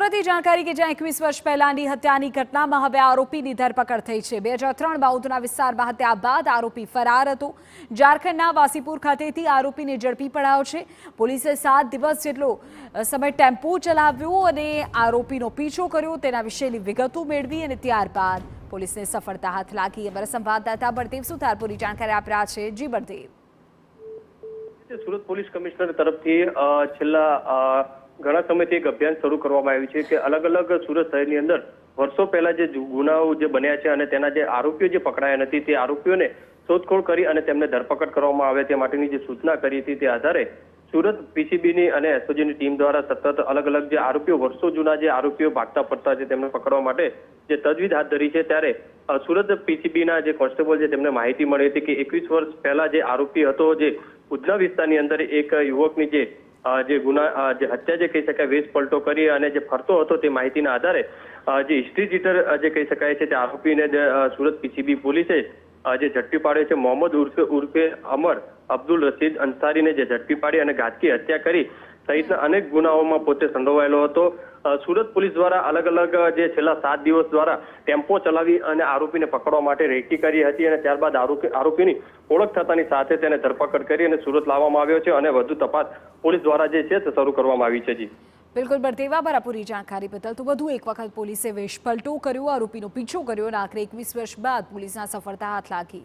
સુરતની જાણકારી કે જ્યાં 21 વર્ષ પહેલાની હત્યાની ઘટનામાં હવે આરોપીની ધરપકડ થઈ છે। 2003 ઉધના વિસ્તારમાં હત્યા બાદ આરોપી ફરાર હતો। ઝારખંડના વાસીપુર ખાતેથી આરોપીને ઝડપી પડાયો છે। પોલીસે 7 દિવસ જેટલો સમય ટેમ્પો ચલાવ્યો અને આરોપીનો પીછો કર્યો, તેના વિશેની વિગતો મેળવી અને ત્યારબાદ પોલીસને સફળતા હાથ લાગી। અમારા સંવાદદાતા બળદેવ સુતારપુરી જાણકારી આપી રહ્યા છે। જી બળદેવ। સુરત પોલીસ કમિશનર તરફથી છેલ્લા ઘણા સમયથી એક અભિયાન શરૂ કરવામાં આવ્યું છે કે અલગ અલગ સુરત શહેરની અંદર વર્ષો પહેલા જે ગુનાઓ જે બન્યા છે અને તેના જે આરોપીઓ જે પકડાયા નથી તે આરોપીઓને શોધખોળ કરી અને તેમને ધરપકડ કરવામાં આવે તે માટેની જે સૂચના કરી હતી તે આધારે સુરત પીસીબીની અને એસઓજીની ટીમ દ્વારા સતત અલગ અલગ જે આરોપીઓ વર્ષો જૂના જે આરોપીઓ ભાગતા પડતા છે તેમને પકડવા માટે જે તજવીજ હાથ ધરી છે, ત્યારે સુરત પીસીબીના જે કોન્સ્ટેબલ છે તેમને માહિતી મળી હતી કે 21 વર્ષ પહેલા જે આરોપી હતો જે ઉધના વિસ્તારની અંદર એક યુવકની જે હત્યા જે કહી શકાય વેશ પલટો કરી અને જે ફરતો હતો તે માહિતીના આધારે જે હિસ્ટ્રી ચીટર જે કહી શકાય છે તે આરોપીને સુરત પીસીબી પોલીસે જે ઝડપી પાડ્યો છે। મોહમ્મદ ઉર્ફે અમર અબ્દુલ રશીદ અંસારીને જે ઝડપી પાડી અને ઘાતકી હત્યા કરી સહિતના અનેક ગુનાઓમાં પોતે સંડોવાયેલો હતો। સુરત પોલીસ દ્વારા અલગ અલગ જે છેલ્લા 7 દિવસ દ્વારા ટેમ્પો ચલાવી અને આરોપીને પકડવા માટે રેકી કરી હતી અને ત્યારબાદ આરોપીની ઓળખ થતાની સાથે તેને ધરપકડ કરી અને સુરત લાવવામાં આવ્યો છે અને વધુ તપાસ પોલીસ દ્વારા જે છે તે શરૂ કરવામાં આવી છે। જી બિલકુલ બળદેવ, આભાર પૂરી જાણકારી બદલ। તો વધુ એક વખત પોલીસે વેશ પલટો કર્યો, આરોપીનો પીછો કર્યો અને આખરે 21 વર્ષ બાદ પોલીસના સફળતા હાથ લાગી।